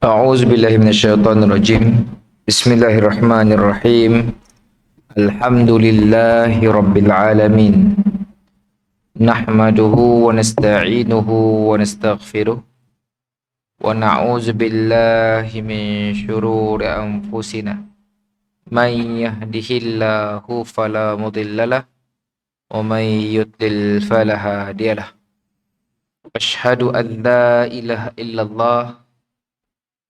أعوذ بالله من الشيطان الرجيم. بسم الله الرحمن الرحيم. الحمد لله رب العالمين. نحمده ونستعينه ونستغفره ونعوذ بالله من شرور أنفسنا. من يهده الله فلا مضل له ومن يضلل فلا هادي له. أشهد أن لا إله إلا الله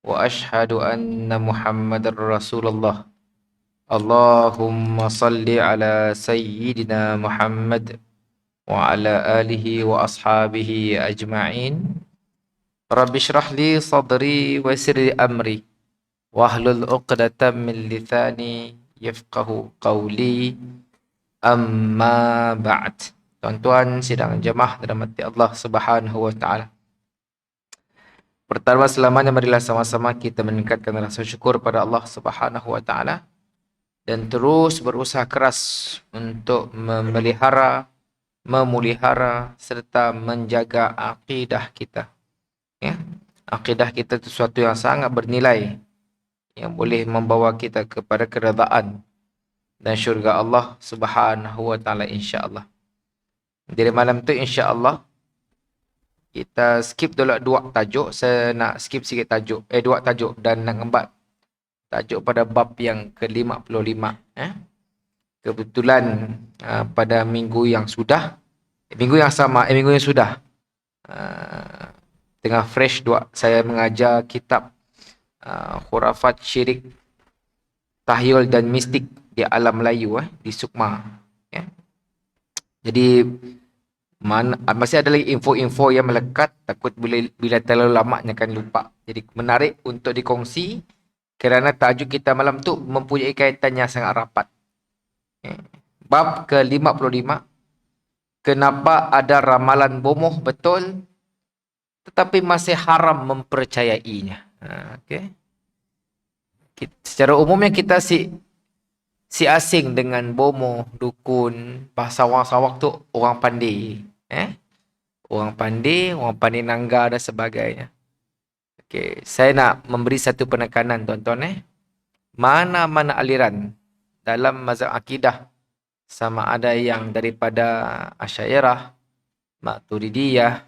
وأشهد أن محمد رسول الله. اللهم صل على سيدنا محمد وعلى آله وأصحابه أجمعين. رب اشرح لي صدري ويسر لي أمري واحلل عقدة من لساني يفقه قولي. Amma ba'd. Tuan-tuan sidang jemaah dirahmati Allah Subhanahu wa taala. Pertama selamanya marilah sama-sama kita meningkatkan rasa syukur pada Allah Subhanahu wa taala dan terus berusaha keras untuk memelihara, memulihara serta menjaga akidah kita. Ya. Akidah kita itu sesuatu yang sangat bernilai yang boleh membawa kita kepada keredaan dan syurga Allah Subhanahu wa taala insya-Allah. Jadi malam tu insya-Allah kita skip dulu dua tajuk. Saya nak skip sikit tajuk. Dua tajuk dan nak ngembat tajuk pada bab yang ke-55. Kebetulan pada minggu yang sudah, minggu yang sudah, tengah fresh dua saya mengajar kitab Khurafat Syirik, Tahyul dan Mistik di Alam Melayu di Sukma. Jadi masih ada lagi info-info yang melekat, takut bila terlalu lama akan lupa. Jadi menarik untuk dikongsi kerana tajuk kita malam tu mempunyai kaitan yang sangat rapat. Bab ke-55, kenapa ada ramalan bomoh betul tetapi masih haram mempercayainya. Okey. Secara umumnya kita si asing dengan bomoh, dukun, sawang-sawang tu orang pandai. Orang pandai nangga dan sebagainya. Okey, saya nak memberi satu penekanan tuan-tuan. Mana-mana aliran dalam mazhab akidah, sama ada yang daripada Asy'ariyah, Maturidiyah,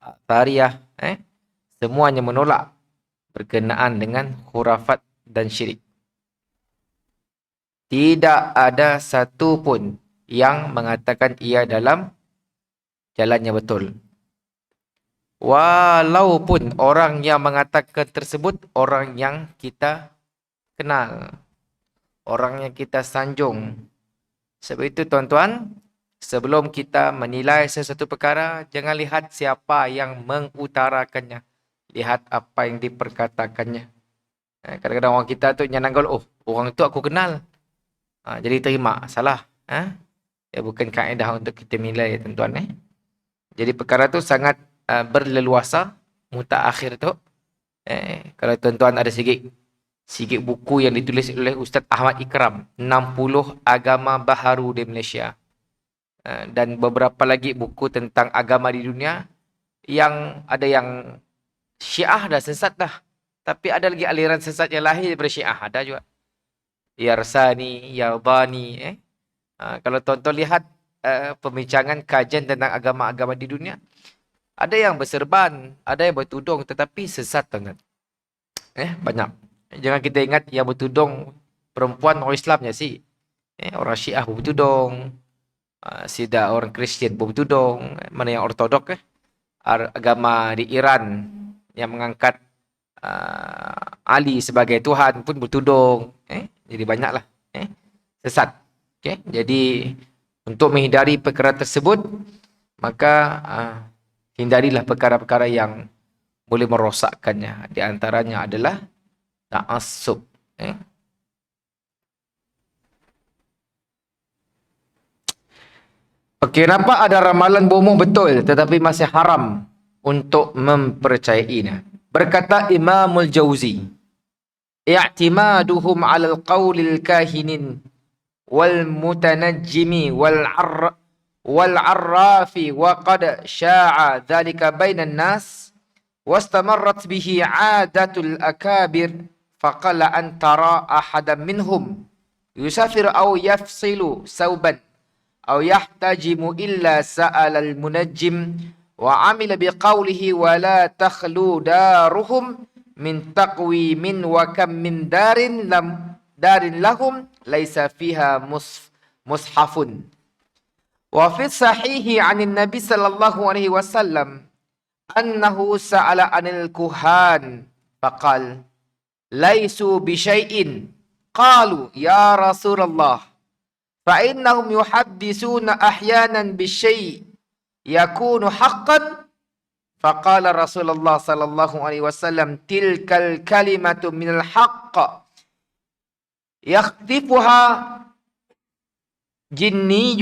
Athariyah, semuanya menolak berkenaan dengan khurafat dan syirik. Tidak ada satu pun yang mengatakan ia dalam jalan yang betul. Walaupun orang yang mengatakan tersebut orang yang kita kenal, orang yang kita sanjung. Sebab itu tuan-tuan, sebelum kita menilai sesuatu perkara, jangan lihat siapa yang mengutarakannya. Lihat apa yang diperkatakannya. Kadang-kadang orang kita tu nyananggal, oh orang itu aku kenal. Jadi terima, salah. Ya, bukan kaedah untuk kita nilai tuan-tuan. Jadi perkara tu sangat berleluasa, mutaakhir tu. Kalau tuan-tuan ada sikit buku yang ditulis oleh Ustaz Ahmad Ikram, 60 agama baharu di Malaysia. Dan beberapa lagi buku tentang agama di dunia yang ada yang Syiah dah sesat dah. Tapi ada lagi aliran sesat yang lahir daripada Syiah, ada juga. Yarsani, Yardani. Kalau tuan-tuan lihat pembincangan kajian tentang agama-agama di dunia, ada yang berserban, ada yang bertudung tetapi sesat tuan-tuan. Banyak. Jangan kita ingat yang bertudung perempuan orang Islamnya sih. Orang Syiah pun bertudung. Sida orang Kristian pun bertudung. Mana yang ortodok agama di Iran yang mengangkat Ali sebagai Tuhan pun bertudung. Jadi banyaklah sesat. Okay? Jadi untuk menghindari perkara tersebut, maka hindarilah perkara-perkara yang boleh merosakkannya. Di antaranya adalah ta'assub. Okey, kenapa ada ramalan bomoh betul tetapi masih haram untuk mempercayainya? Berkata Imamul Jauzi, i'timaduhum 'alal qawlil kahinin wal mutanajjimi wal arrafi wa qad sya'a dhalika bainan nas wastamarrat bihi 'adatul akabir faqala an tara ahadan minhum yusafir aw yafsilu sauban أو يحتجم إلا سأل المنجم وعمل بقوله ولا تخلو دارهم من تقويم وكم من دار لهم ليس فيها مصحف وفي الصحيح عن النبي صلى الله عليه وسلم أنه سأل عن الكهان فقال ليسوا بشيء قالوا يا رسول الله فإنهم يحدثون أحيانا بالشيء يكون حقا فقال رسول الله صلى الله عليه وسلم تلك الكلمة من الحق يخطفها جني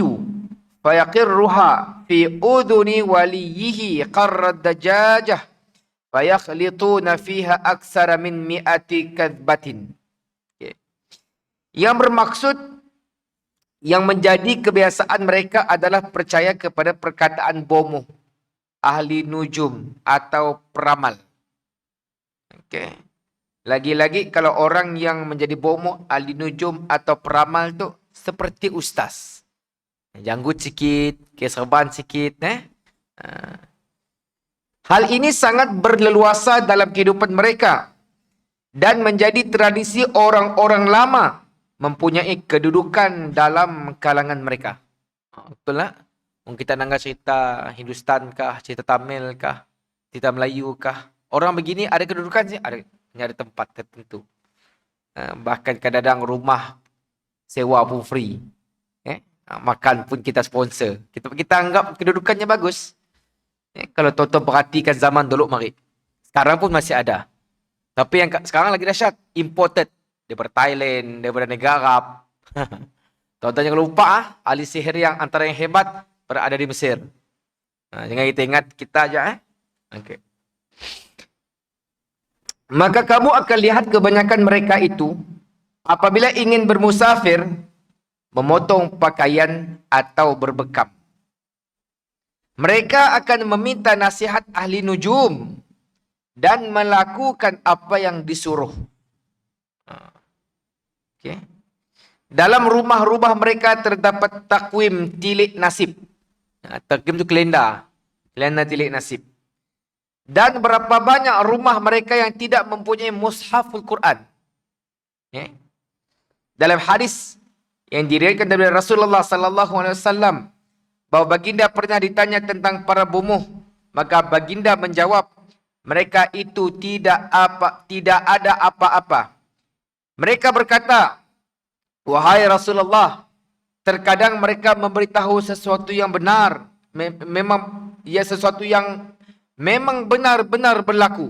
فيقرها في أذن وليه قر الدجاجة فيخلطون فيها أكثر من 100 كذبة. Yang bermaksud, yang menjadi kebiasaan mereka adalah percaya kepada perkataan bomoh, ahli nujum atau peramal. Okey. Lagi-lagi kalau orang yang menjadi bomoh, ahli nujum atau peramal tu seperti ustaz. Janggut sikit, keserban sikit. Hal ini sangat berleluasa dalam kehidupan mereka dan menjadi tradisi orang-orang lama mempunyai kedudukan dalam kalangan mereka. Betul tak? Kita nak cerita Hindustan kah, cerita Tamil kah, cerita Melayu kah. Orang begini ada kedudukan sih, ada tempat tertentu. Bahkan kadang-kadang rumah sewa pun free. Makan pun kita sponsor. Kita anggap kedudukannya bagus. Kalau tuan-tuan perhatikan zaman dulu mari. Sekarang pun masih ada. Tapi yang sekarang lagi dahsyat, imported. Daripada Thailand, daripada negara Arab. Tuan-tuan jangan lupa, ahli sihir yang antara yang hebat berada di Mesir. Jangan kita ingat kita aja. Okay. Maka kamu akan lihat kebanyakan mereka itu, apabila ingin bermusafir, memotong pakaian atau berbekam. Mereka akan meminta nasihat ahli nujum dan melakukan apa yang disuruh. Okay. Dalam rumah-rumah mereka terdapat takwim tilik nasib. Takwim itu kalender tilik nasib. Dan berapa banyak rumah mereka yang tidak mempunyai mushaful Quran. Okay. Dalam hadis yang diriwayatkan dari Rasulullah sallallahu alaihi wasallam bahawa baginda pernah ditanya tentang para bomoh, maka baginda menjawab, mereka itu tidak ada apa-apa. Mereka berkata, wahai Rasulullah, terkadang mereka memberitahu sesuatu yang benar, memang sesuatu yang memang benar-benar berlaku.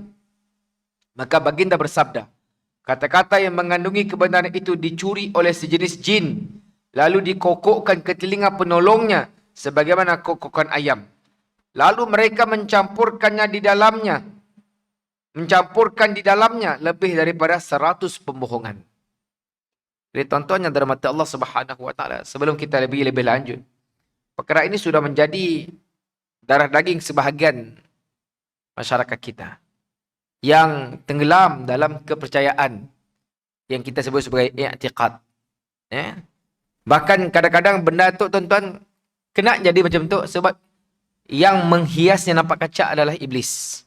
Maka baginda bersabda, kata-kata yang mengandungi kebenaran itu dicuri oleh sejenis jin, lalu dikokokkan ke telinga penolongnya sebagaimana kokokan ayam. Lalu mereka mencampurkan di dalamnya lebih daripada 100 pembohongan. Jadi tuan-tuan yang dirahmati Allah Subhanahu wa taala, sebelum kita lebih lanjut, perkara ini sudah menjadi darah daging sebahagian masyarakat kita yang tenggelam dalam kepercayaan yang kita sebut sebagai i'tiqad. Bahkan kadang-kadang benda tu tuan-tuan kena jadi macam tu sebab yang menghiasnya nampak kacak adalah iblis.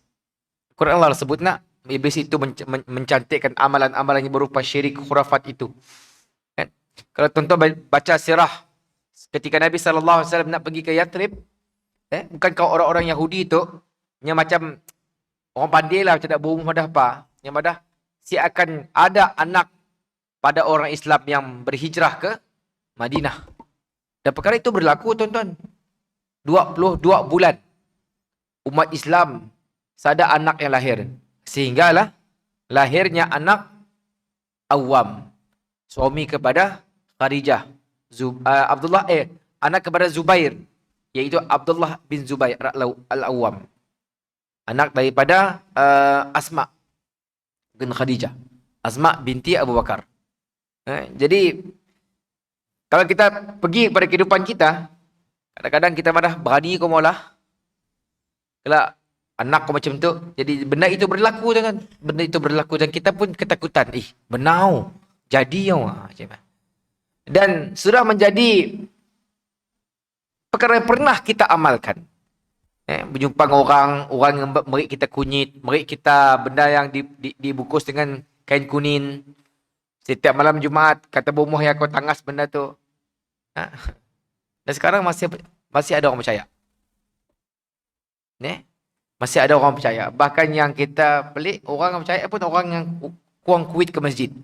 Quran Allah sebut nak iblis itu mencantikkan amalan-amalan yang berupa syirik, khurafat itu. Kan? Kalau tuan-tuan baca sirah ketika Nabi SAW nak pergi ke Yathrib, bukankah orang-orang Yahudi itu yang macam orang pandai lah macam nak bohong pada apa. yang mana si akan ada anak pada orang Islam yang berhijrah ke Madinah. Dan perkara itu berlaku tuan-tuan. 22 bulan umat Islam sada anak yang lahir. Sehinggalah lahirnya anak Awam, suami kepada Khadijah. Anak kepada Zubair, yaitu Abdullah bin Zubair al-Awwam. Anak daripada Asma bin Khadijah. Asma binti Abu Bakar. Jadi kalau kita pergi pada kehidupan kita, kadang-kadang kita malah berani kau maulah. Kalau anak kau macam tu, jadi benda itu berlaku kan? Benda itu berlaku dan kita pun ketakutan. Benar. Jadi dan sudah menjadi perkara yang pernah kita amalkan. Berjumpa orang yang merik kita kunyit, merik kita benda yang dibungkus dengan kain kuning. Setiap malam Jumaat, kata bomoh yang kau tangas benda tu. Dan sekarang masih ada orang percaya. Masih ada orang percaya. Bahkan yang kita pelik, orang yang percaya pun orang yang kurang kuit ke masjid.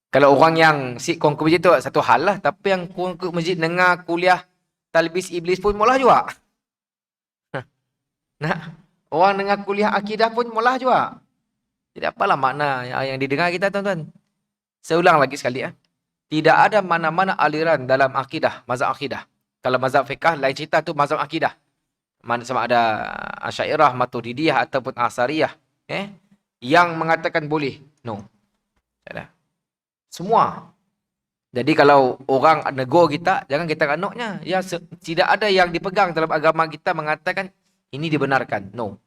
Kalau orang yang kurang ke masjid tu satu hal lah. Tapi yang kurang ke masjid dengar kuliah talbis iblis pun mulah juga. Orang dengar kuliah akidah pun mulah juga. Jadi apalah makna yang didengar kita tuan-tuan. Saya ulang lagi sekali ya. Tidak ada mana-mana aliran dalam akidah, mazhab akidah. Kalau mazhab fiqh lain cerita tu mazhab akidah. Sama ada Asy'ariyah, Maturidiyah ataupun Asariyah, yang mengatakan boleh. No. Tidak. Semua. Jadi kalau orang negur kita, jangan kita anoknya. Ya, tidak ada yang dipegang dalam agama kita mengatakan ini dibenarkan. No.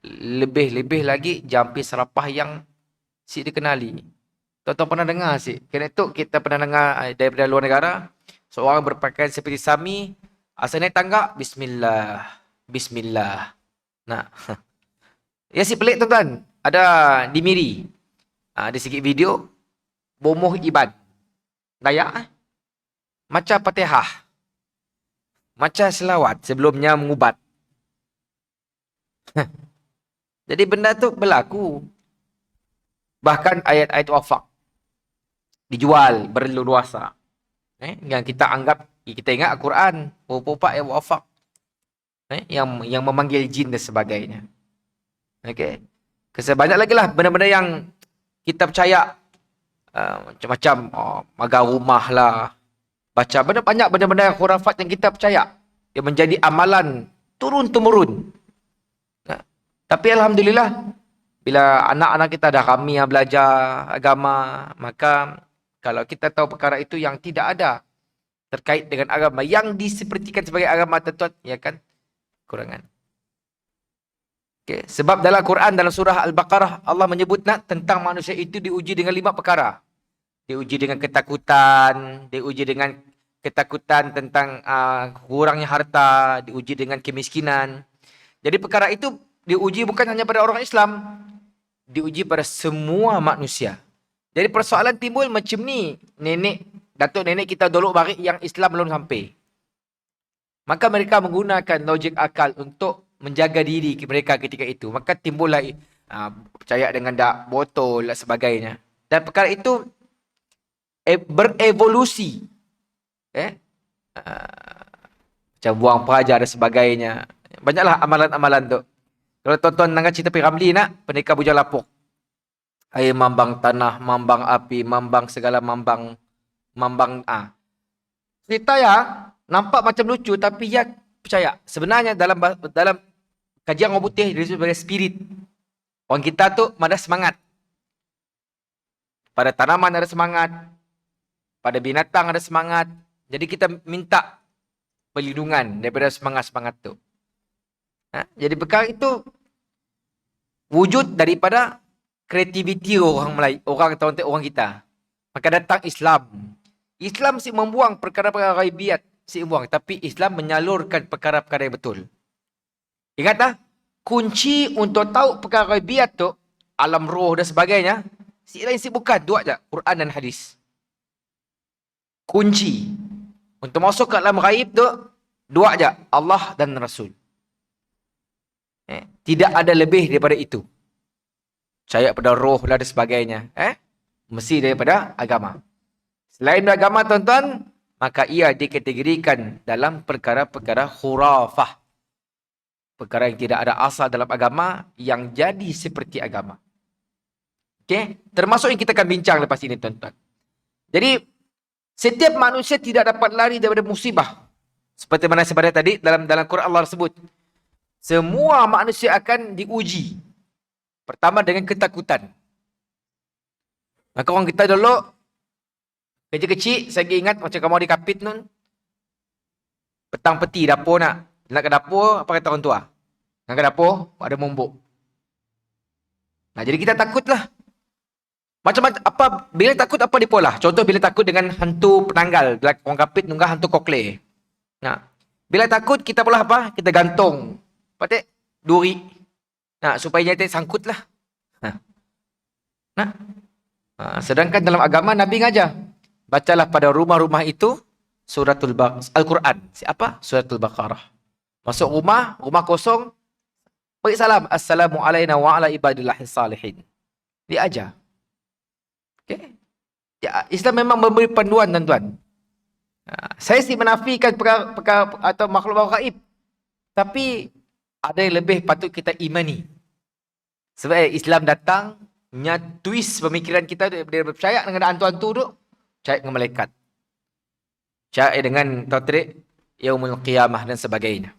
Lebih-lebih lagi jampi serapah yang dikenali. Tuan-tuan pernah dengar Kerana itu kita pernah dengar daripada luar negara, seorang berpakaian seperti Sami, asal naik tangga, Bismillah. Bismillah. Ya pelik tuan-tuan. Ada di Miri. Ada sikit video, bomoh Iban. Dayak. Macam Fatihah. Macam selawat sebelumnya mengubat. Jadi benda tu berlaku. Bahkan ayat-ayat wafak dijual berleluasa. Yang kita anggap, kita ingat Al-Quran, beberapa ayat wafak. Yang memanggil jin dan sebagainya. Okey. Banyak lagi lah benda-benda yang kita percaya. Macam-macam, magar rumah lah. Baca banyak benda-benda yang khurafat yang kita percaya. Yang menjadi amalan turun-temurun. Tapi Alhamdulillah, bila anak-anak kita dah ramai yang belajar agama, maka kalau kita tahu perkara itu yang tidak ada terkait dengan agama, yang disepertikan sebagai agama tuan-tuan, ya kan, kurangan. Okay. Sebab dalam Quran, dalam surah Al-Baqarah, Allah menyebut tentang manusia itu diuji dengan 5 perkara. Diuji dengan ketakutan, diuji dengan ketakutan tentang kurangnya harta, diuji dengan kemiskinan. Jadi perkara itu diuji bukan hanya pada orang Islam, diuji pada semua manusia. Jadi persoalan timbul macam ni, datuk nenek kita dulu barik yang Islam belum sampai. Maka mereka menggunakan logik akal untuk menjaga diri mereka ketika itu. Maka timbullah percaya dengan dak botol dan sebagainya. Dan perkara itu berevolusi. Macam buang peraja dan sebagainya. Banyaklah amalan-amalan tu. Kalau tuan-tuan dengar cerita Piramli nak, pendekar bujang lapuk. Air mambang tanah, mambang api, mambang segala mambang. Cerita ya, nampak macam lucu tapi ya percaya. Sebenarnya dalam kajian orang putih disebut sebagai spirit. Orang kita tu ada semangat. Pada tanaman ada semangat. Pada binatang ada semangat. Jadi kita minta perlindungan daripada semangat-semangat tu. Jadi perkara itu wujud daripada kreativiti orang Melayu, orang kita. Maka datang Islam. Islam si membuang perkara-perkara ghaibiyat, si buang, tapi Islam menyalurkan perkara-perkara yang betul. Ingat tak? Kunci untuk tahu perkara ghaibiyat tu, alam roh dan sebagainya, si lain si bukan, dua aja, Quran dan hadis. Kunci untuk masuk ke alam ghaib tu, dua aja, Allah dan Rasul. Tidak ada lebih daripada itu. Percaya pada roh dan sebagainya. Mesti daripada agama. Selain agama, tuan-tuan, maka ia dikategorikan dalam perkara-perkara khurafah. Perkara yang tidak ada asal dalam agama, yang jadi seperti agama. Okey? Termasuk yang kita akan bincang lepas ini, tuan-tuan. Jadi, setiap manusia tidak dapat lari daripada musibah. Seperti mana sebenarnya tadi, dalam Quran Allah sebut. Semua manusia akan diuji. Pertama dengan ketakutan. Maka orang kita dulu, kecil-kecil, saya ingat macam kamu di Kapit nun. Petang peti dapur nak ke dapur, apa kata orang tua? Nak ke dapur, ada mumbuk. Nah, jadi kita takutlah. Macam-macam, bila takut apa dia pola? Contoh bila takut dengan hantu penanggal. Bila orang Kapit nunggah hantu kokle. Nah, bila takut kita pola apa? Kita gantung. Patik duri. Nah, supaya dia sangkut lah. Sedangkan dalam agama Nabi ngajar. Bacalah pada rumah-rumah itu Al-Quran. Apa? Suratul Baqarah. Masuk rumah kosong. Beri salam. Assalamualaikum wa ala ibadillahi salihin. Dia ajar. Okay? Ya, Islam memang memberi panduan, tuan-tuan. Saya sih menafikan perkara atau makhluk gaib. Tapi ada yang lebih patut kita imani. Sebab Islam datang, twist pemikiran kita dia percaya dengan hantu-hantu tu, percaya dengan malaikat. Percaya dengan tautrik yaumul qiyamah dan sebagainya.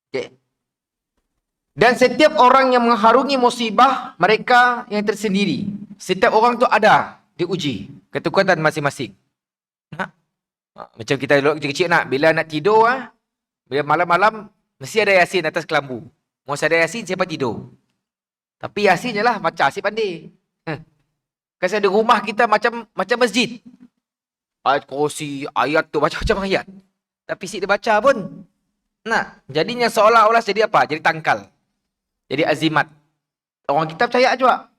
Okay. Dan setiap orang yang mengharungi musibah, mereka yang tersendiri. Setiap orang tu ada diuji ketakutan masing-masing. Macam kita dulu kecil-kecil bila nak tidur, bila malam-malam mesti ada Yasin atas kelambu. Mau ada Yasin siapa tidur. Tapi Yasin je lah macam asyik pandai. Kasi ada rumah kita macam masjid. Ayat kursi, ayat tu macam-macam ayat. Tapi si dia baca pun. Jadinya seolah-olah jadi apa? Jadi tangkal. Jadi azimat. Orang kita percaya juga.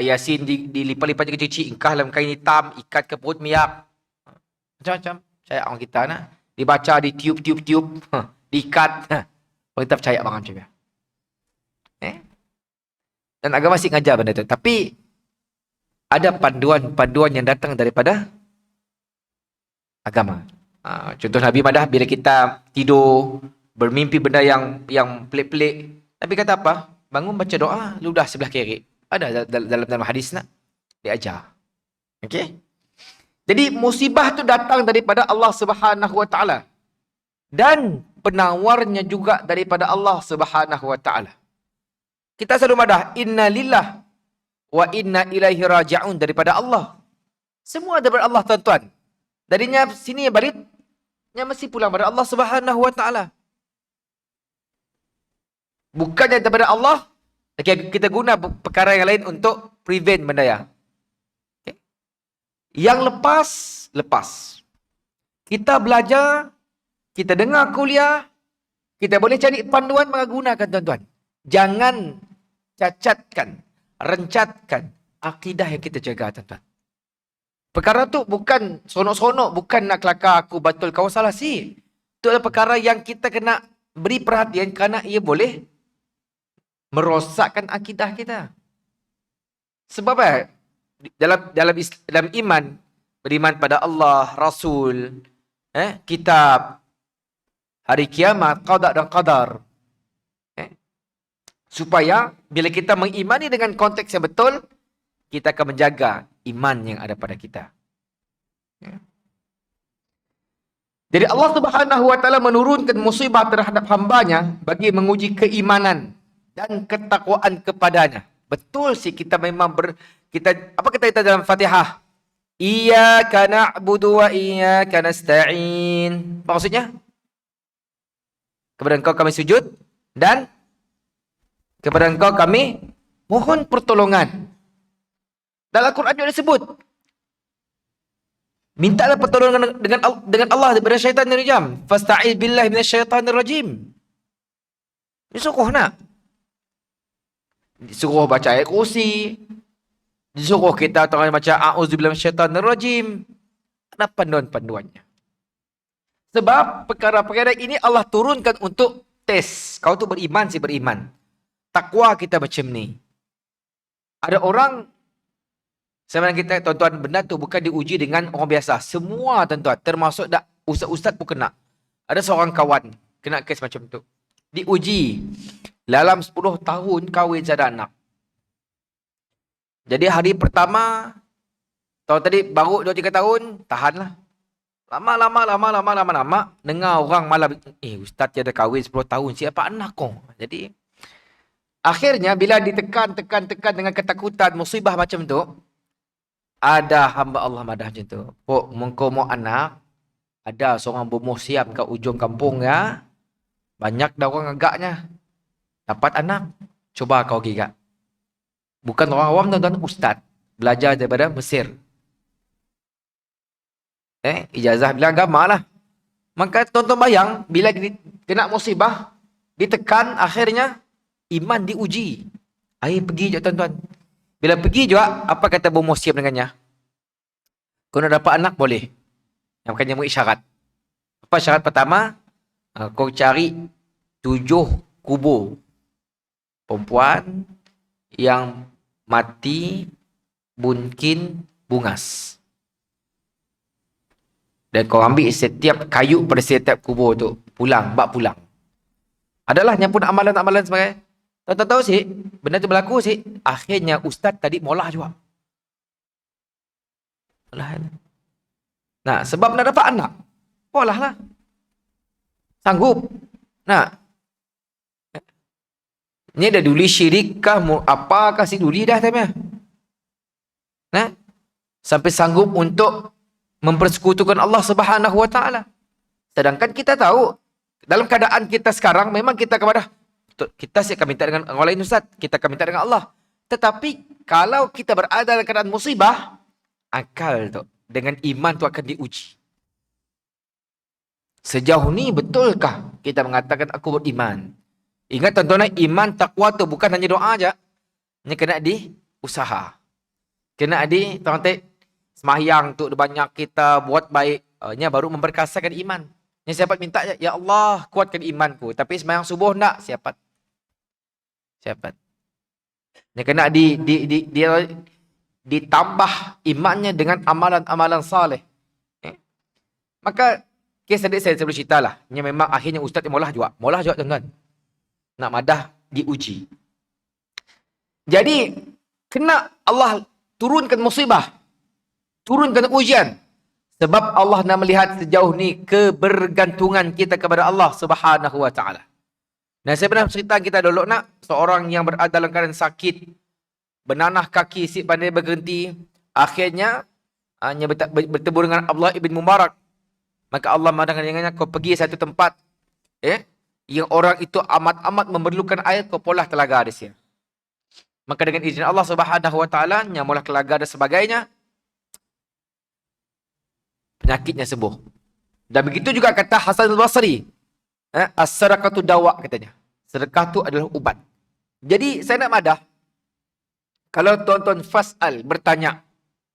Yasin dilipat-lipat kecil-kecil, ingkah dalam kain hitam, ikat ke perut miyak. Macam-macam. Percaya orang kita dibaca, ditiup-tiup, diikat. Orang kita percaya macam tu. Dan agama masih ngajar benda tu. Tapi ada panduan yang datang daripada agama. Contoh Nabi madah bila kita tidur bermimpi benda yang pelik-pelik, Nabi kata apa? Bangun baca doa, ludah sebelah kiri. Ada dalam hadis nak diajar. Okey? Jadi musibah tu datang daripada Allah Subhanahu Wa Taala. Dan penawarnya juga daripada Allah Subhanahu Wa Taala. Kita selalu madah inna lillah wa inna ilaihi raji'un daripada Allah. Semua daripada Allah, tuan-tuan. Darinya sini baliknya mesti pulang pada Allah Subhanahu Wa Taala. Bukannya daripada Allah, kita guna perkara yang lain untuk prevent benda ya. Okay. Yang lepas. Kita belajar, kita dengar kuliah, kita boleh cari panduan menggunakan, tuan-tuan. Jangan cacatkan, rencatkan akidah yang kita jaga, tuan-tuan. Perkara tu bukan sonok-sonok, bukan nak kelakar aku betul kau salah sih. Itu adalah perkara yang kita kena beri perhatian kerana ia boleh merosakkan akidah kita. Sebab dalam iman, beriman pada Allah, Rasul, kitab, hari kiamat, qada dan qadar. Supaya bila kita mengimani dengan konteks yang betul, kita akan menjaga iman yang ada pada kita. Jadi Allah Subhanahu Wa Taala menurunkan musibah terhadap hambanya bagi menguji keimanan dan ketakwaan kepadanya. Betul sih kita memang apa kata kita dalam Fatihah? Iyyaka na'budu wa iyyaka nasta'in. Apa maksudnya? Kepada Engkau kami sujud dan kepada Engkau kami mohon pertolongan. Dalam Al-Quran juga disebut. Mintalah pertolongan dengan Allah daripada syaitanir rajim. Fasta'iz billahi minasyaitanir rajim. Disuruh nak. Disuruh baca ayat kursi. Disuruh kita tengah baca a'udzubillahi minasyaitanir rajim. Ada panduan-panduannya. Sebab perkara-perkara ini Allah turunkan untuk tes. Kau tu beriman, si beriman. Takwa kita macam ni. Ada orang, sebenarnya kita, tuan-tuan, benda tu bukan diuji dengan orang biasa. Semua tuan-tuan, termasuk dah ustaz-ustaz pun kena. Ada seorang kawan, kena kes macam tu. Diuji. Dalam 10 tahun kahwin ada anak. Jadi hari pertama, tahun tadi baru 2-3 tahun, tahanlah. Lama. Dengar orang malam, ustaz tiada kahwin 10 tahun, siapa anak kau? Jadi, akhirnya bila ditekan dengan ketakutan, musibah macam tu, ada hamba Allah madah macam tu. Pok, mengkau mau anak, ada seorang bomoh siam kat ujung kampung ya. Banyak dah orang agaknya. Dapat anak, coba kau gigat. Bukan orang awam tuan-tuan, ustaz. Belajar daripada Mesir. Ijazah bilang agama lah. Maka tuan-tuan bayang, bila kena musibah, ditekan, akhirnya iman diuji. Akhir pergi je tuan-tuan. Bila pergi juga, apa kata bomoh siam dengannya? Kau nak dapat anak boleh. Yang bukan nyamuk syarat. Apa syarat pertama? Kau cari 7 kubur perempuan yang mati mungkin bungas. Dan kau ambil setiap kayu pada setiap kubur tu. Bak pulang. Adalah yang pun amalan-amalan sebagai. Tuan-tuan tahu sih, benda tu berlaku sih. Akhirnya ustaz tadi molah juga. Molah. Nah, sebab nak dapat anak. Molah lah. Sanggup. Nah. Ni dah duli syirik kah? Apakah si duli dah time. Nah. Sampai sanggup untuk mempersekutukan Allah Subhanahu Wa Taala. Sedangkan kita tahu dalam keadaan kita sekarang memang kita kepada kita akan minta dengan orang lain ustaz, kita akan minta dengan Allah. Tetapi kalau kita berada dalam keadaan musibah, akal tu dengan iman tu akan diuji. Sejauh ni betulkah kita mengatakan aku beriman? Ingat tuan-tuan, iman takwa tu bukan hanya doa aja. Ini kena diusaha. Kena tuan-tuan sembahyang tu banyak kita buat baik, nya baru memperkasakan iman. Yang siapa minta ya Allah kuatkan imanku, tapi sembahyang subuh nak siapa? Yang kena ditambah imannya dengan amalan-amalan saleh. Maka kes tadi saya boleh cerita lah. Yang memang akhirnya ustaz molah juga tuan-tuan. Nak madah diuji. Jadi kena Allah turunkan musibah. Turunkan ujian. Sebab Allah nak melihat sejauh ni kebergantungan kita kepada Allah Subhanahu Wa Taala. Nah, saya pernah cerita kita dulu nak seorang yang berada dalam keadaan sakit, benanah kaki si pandai berhenti, akhirnya hanya bertemu dengan Abdullah ibn Mubarak. Maka Allah mengatakan dengannya, kau pergi satu tempat yang orang itu amat-amat memerlukan air, kau polah telaga di sini. Maka dengan izin Allah Subhanahu Wa Taala, nyamulah telaga dan sebagainya, penyakitnya sembuh. Dan begitu juga kata Hasan al-Basri, as-sadaqatu dawa katanya. Sedekah tu adalah ubat. Jadi saya nak madah, kalau tuan-tuan fas'al, bertanya,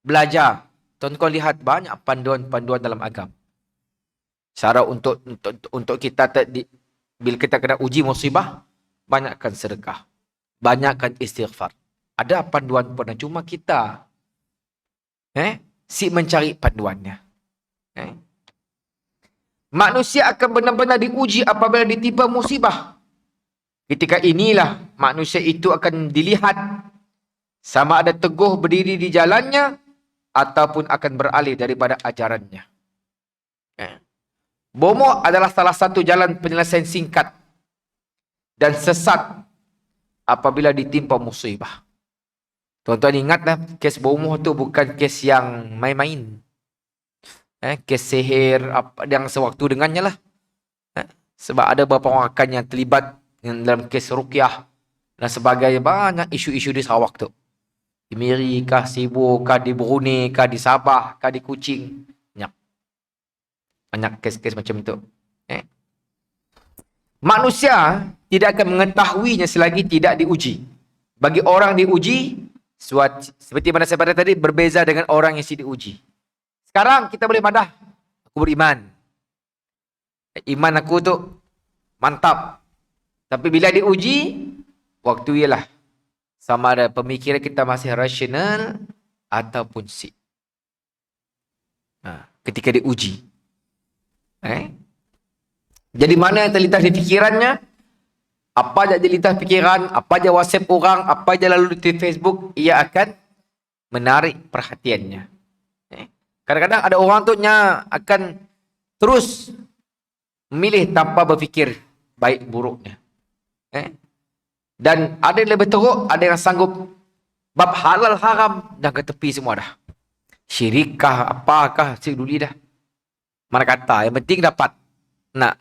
belajar, tuan-tuan lihat banyak panduan-panduan dalam agama. Cara untuk kita bila kita kena uji musibah, banyakkan sedekah, banyakkan istighfar. Ada panduan pun, cuma kita si mencari panduannya. Manusia akan benar-benar diuji apabila ditimpa musibah. Ketika inilah manusia itu akan dilihat sama ada teguh berdiri di jalannya ataupun akan beralih daripada ajarannya. Bomoh adalah salah satu jalan penyelesaian singkat dan sesat apabila ditimpa musibah. Tuan-tuan ingatlah, kes bomoh tu bukan kes yang main-main. Kes sihir apa yang sewaktu dengannya lah. Sebab ada beberapa orang akan yang terlibat dalam kes ruqyah dan sebagainya, banyak isu-isu di Sarawak tu. Di Miri kah, Sibu kah, di Brunei kah, di Sabah kah, di Kuching. Banyak kes-kes macam itu. Manusia tidak akan mengetahuinya selagi tidak diuji. Bagi orang diuji, seperti mana saya pada tadi, berbeza dengan orang yang si diuji. Sekarang kita boleh madah, aku beriman. Iman aku tu mantap. Tapi bila diuji, waktu ialah sama ada pemikiran kita masih rasional ataupun sik. Ketika diuji. Jadi mana yang terlintas di fikirannya, apa saja terlintas fikiran, apa saja WhatsApp orang, apa saja lalu di Facebook, ia akan menarik perhatiannya. Kadang-kadang ada orang tu akan terus memilih tanpa berfikir baik buruknya. Dan ada yang lebih teruk, ada yang sanggup bab halal haram dah ke tepi semua dah. Syirikkah, apakah, duli dah. Mana kata, yang penting dapat nak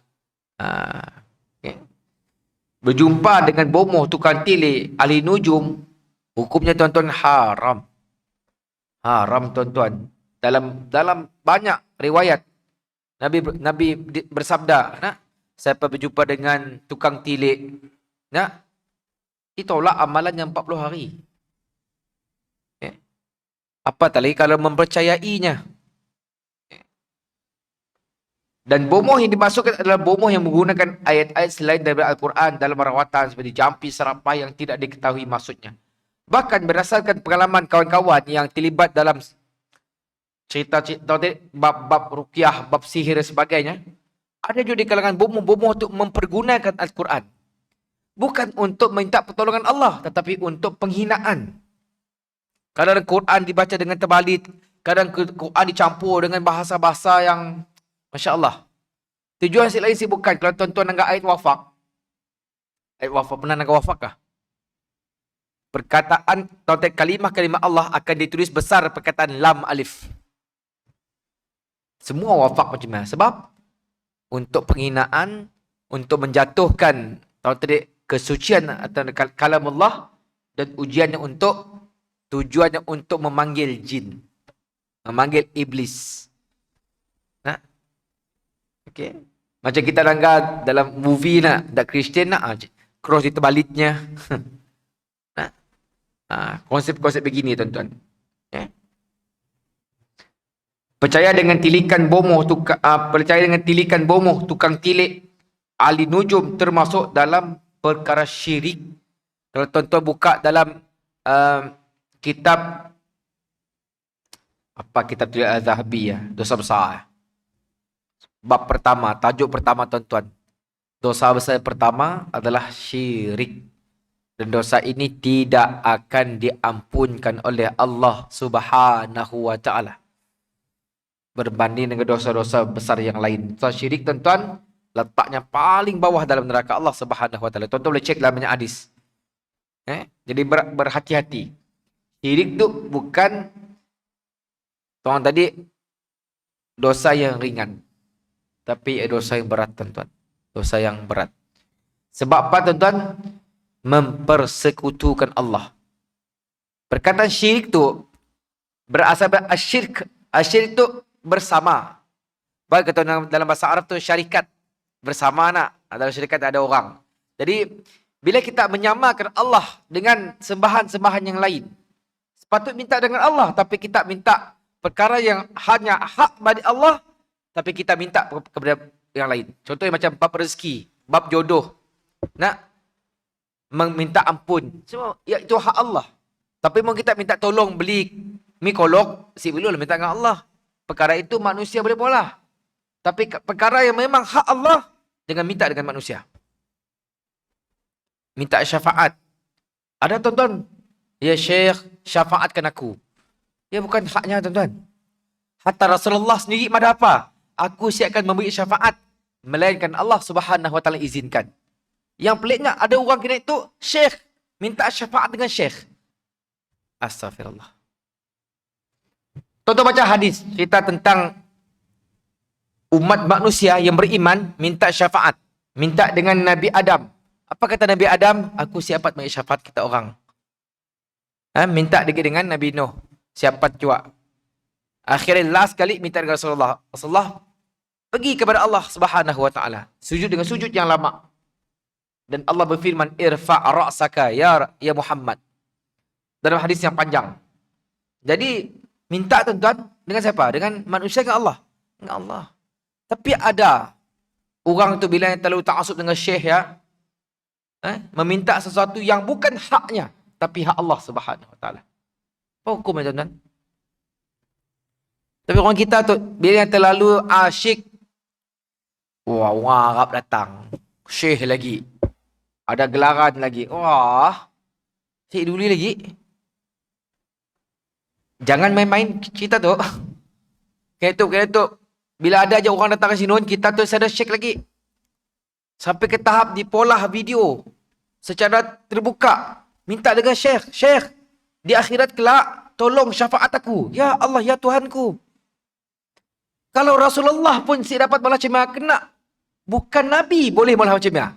berjumpa dengan bomoh tukang tilik ahli nujum, hukumnya tuan-tuan haram. Haram tuan-tuan. Dalam banyak riwayat Nabi bersabda, siapa berjumpa dengan tukang tilik, ditolak amalannya 40 hari. Apatah lagi kalau mempercayainya. Dan bomoh yang dimasukkan adalah bomoh yang menggunakan ayat-ayat selain daripada Al-Quran dalam rawatan seperti jampi serapah yang tidak diketahui maksudnya. Bahkan berdasarkan pengalaman kawan-kawan yang terlibat dalam cerita-cerita bab ruqyah, bab sihir dan sebagainya, ada juga di kalangan bomoh-bomoh untuk mempergunakan Al-Quran. Bukan untuk minta pertolongan Allah, tetapi untuk penghinaan. Kadang Quran dibaca dengan terbalik, kadang Quran dicampur dengan bahasa-bahasa yang Masya Allah. Tujuan lain bukan. Kalau tuan-tuan anggap ayat wafak. Ayat wafak, pernah anggap wafak kah? Perkataan, kalimah-kalimah Allah akan ditulis besar perkataan lam alif. Semua wafak macam mana? Sebab untuk penghinaan, untuk menjatuhkan kesucian atau kalam Allah, dan ujiannya tujuannya untuk memanggil jin. Memanggil iblis. Okay. Macam kita langgar dalam movie dak Kristian cross di terbaliknya. Konsep-konsep begini tuan-tuan. Percaya dengan tilikan bomoh tukang tilik ahli nujum termasuk dalam perkara syirik. Kalau tuan-tuan buka dalam kitab kitab Al-Zahabiyah, dosa besar. Bab pertama, tajuk pertama tuan-tuan. Dosa besar pertama adalah syirik. Dan dosa ini tidak akan diampunkan oleh Allah Subhanahu wa ta'ala. Berbanding dengan dosa-dosa besar yang lain. Dosa syirik tuan-tuan, letaknya paling bawah dalam neraka Allah Subhanahu wa ta'ala. Tuan-tuan boleh cek dalam banyak hadis. Jadi berhati-hati. Syirik itu bukan tuan tadi dosa yang ringan. Tapi dosa yang berat tuan-tuan. Dosa yang berat. Sebab apa tuan-tuan? Mempersekutukan Allah. Perkataan syirik tu berasal dari asyirk. Asyirk itu bersama. Baik kata dalam bahasa Arab tu syarikat. Bersama dalam syarikat ada orang. Jadi bila kita menyamakan Allah dengan sembahan-sembahan yang lain, sepatut minta dengan Allah, tapi kita minta perkara yang hanya hak bagi Allah, tapi kita minta kepada yang lain. Contohnya macam bab rezeki, bab jodoh. Meminta ampun. Semua itu hak Allah. Tapi mau kita minta tolong beli mi kolok, belum minta dengan Allah. Perkara itu manusia boleh pola. Tapi perkara yang memang hak Allah, jangan minta dengan manusia. Minta syafaat. Ada tuan-tuan, ya Syekh, syafaatkan aku. Ya bukan haknya tuan-tuan. Hatta Rasulullah sendiri ada apa? Aku siapkan memberi syafaat. Melainkan Allah Subhanahu wa ta'ala izinkan. Yang peliknya ada orang kena itu Syekh. Minta syafaat dengan Syekh. Astaghfirullah. Tuan-tuan baca hadis. Cerita tentang umat manusia yang beriman minta syafaat. Minta dengan Nabi Adam. Apa kata Nabi Adam? Aku siap memberi syafaat kita orang. Minta dengan Nabi Nuh. Siapat juga. Akhirnya last kali minta dengan Rasulullah. Rasulullah pergi kepada Allah Subhanahu wa ta'ala. Sujud dengan sujud yang lama. Dan Allah berfirman, irfa' ra'saka ya Muhammad. Dalam hadis yang panjang. Jadi, minta tuan-tuan dengan siapa? Dengan manusia dengan Allah. Dengan Allah. Tapi ada orang tu bila yang terlalu ta'asub dengan syekh ya, Meminta sesuatu yang bukan haknya, tapi hak Allah Subhanahu Wa Taala. Apa hukumnya tuan-tuan? Tapi orang kita tu bila yang terlalu asyik, wah, orang Arab datang, syekh lagi, ada gelaran lagi, wah, syekh dulu lagi. Jangan main-main kita tu. Kena tu. Bila ada je orang datang ke sini, kita tu ada syekh lagi. Sampai ke tahap dipolah video secara terbuka. Minta dengan syekh. Syekh, di akhirat kelak, tolong syafaat aku. Ya Allah, ya Tuhanku. Kalau Rasulullah pun si dapat malah cemia, kena. Bukan Nabi boleh malah cemia.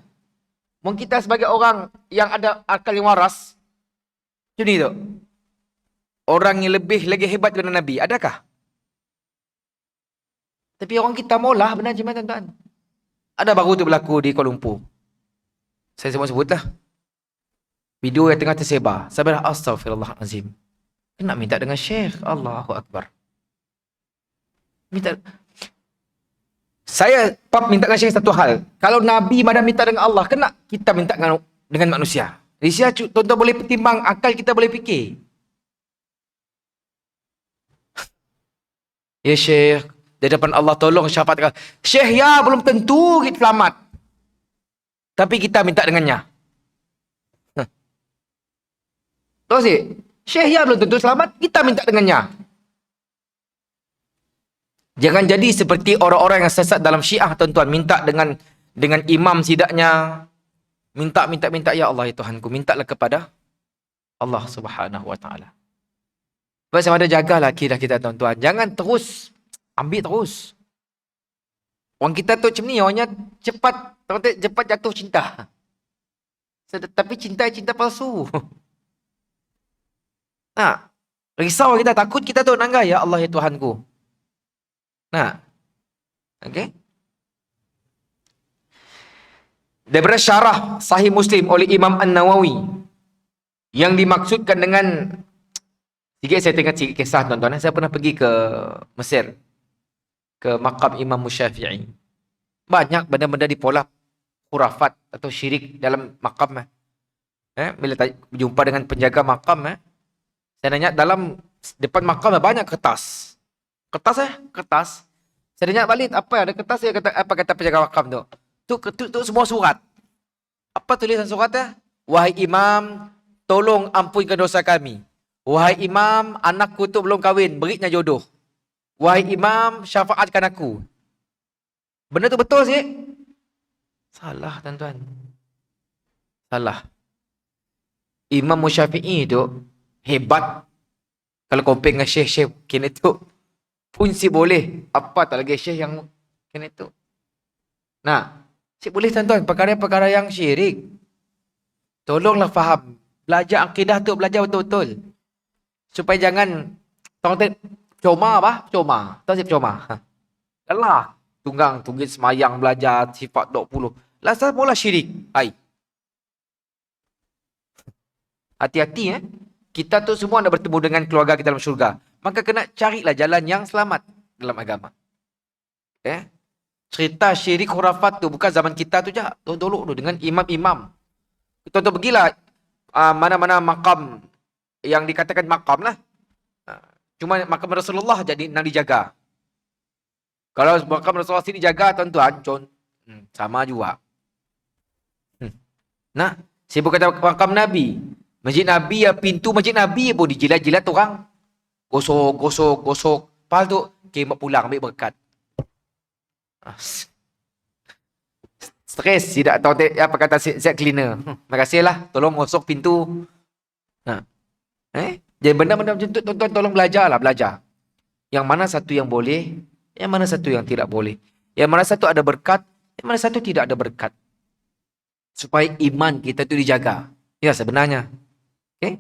Mungkin kita sebagai orang yang ada akal yang waras, macam ni tu. Orang yang lebih lagi hebat daripada Nabi, adakah? Tapi orang kita maulah benar macam mana tuan-tuan. Ada baru tu berlaku di Kuala Lumpur. Saya sebut-sebutlah. Video yang tengah tersebar. Sabar, astaghfirullahalazim. Kena minta dengan syekh. Allahu Akbar. Minta. Saya minta dengan syekh satu hal. Kalau Nabi madam minta dengan Allah, kena kita minta dengan manusia. Jadi saya tuan-tuan boleh pertimbang, akal kita boleh fikir. Ya syekh, di depan Allah tolong syafaat. Syekh ya belum tentu kita selamat. Tapi kita minta dengannya. Tahu sih? Syekh ya belum tentu selamat, kita minta dengannya. Jangan jadi seperti orang-orang yang sesat dalam Syiah tuan-tuan, minta dengan imam sidaknya. Minta ya Allah ya Tuhanku, mintalah kepada Allah Subhanahu Wa Taala. Sebab sama ada jagalah akidah kita tuan-tuan. Jangan terus ambil terus. Orang kita tu macam ni, orangnya cepat jatuh cinta. Tapi cinta palsu. Nah, risau kita, takut kita tu nangga ya Allah ya Tuhanku. Nah, okey. Daripada syarah Sahih Muslim oleh Imam An-Nawawi, yang dimaksudkan dengan, saya tengok sikit kisah tuan-tuan. Saya pernah pergi ke Mesir, ke makam Imam Syafi'i. Banyak benda-benda dipolah khurafat atau syirik dalam makam. Bila jumpa dengan penjaga makam, saya nanya, dalam depan makam banyak kertas. Kertas. Saya tanya balik, apa ada kertas? Apa kata penjaga makam tu? Tu semua surat. Apa tulisan suratnya? Wahai Imam, tolong ampunkan dosa kami. Wahai Imam, anakku tu belum kahwin, berinya jodoh. Wahai Imam, syafaatkan aku. Benda tu betul sih? Salah tuan-tuan. Salah. Imam Syafi'i tu hebat. Kalau compare dengan syekh-syekh kena tu pun si boleh. Apa tak lagi syekh yang kena tu. Nah, syekh boleh tuan-tuan, perkara-perkara yang syirik. Tolonglah faham. Belajar akidah tu, belajar betul-betul. Supaya jangan tuan-tuan coma apa? Coma. Tahu siapa coma? Alah, tunggit semayang belajar sifat 20. Lasal mula syirik. Hai. Hati-hati Kita tu semua nak bertemu dengan keluarga kita dalam syurga. Maka kena carilah jalan yang selamat dalam agama. Cerita syirik khurafat tu bukan zaman kita tu je. Dulu dengan imam-imam. Tuan-tuan pergilah mana-mana makam yang dikatakan makam lah. Cuma makam Rasulullah jadi nak dijaga. Kalau makam Rasulullah sini dijaga tuan-tuan, sama juga. Nah, saya bukan kata makam Nabi. Masjid Nabi ya, pintu Masjid Nabi pun dijilat-jilat orang. Gosok. Lepas tu, kemat pulang ambil berkat. Stres, tidak tahu apa kata set cleaner. Terima kasihlah, tolong gosok pintu. Jadi benda-benda macam tu, tuan-tuan tolong belajar. Yang mana satu yang boleh, yang mana satu yang tidak boleh. Yang mana satu ada berkat, yang mana satu tidak ada berkat. Supaya iman kita tu dijaga. Ya sebenarnya. Okay?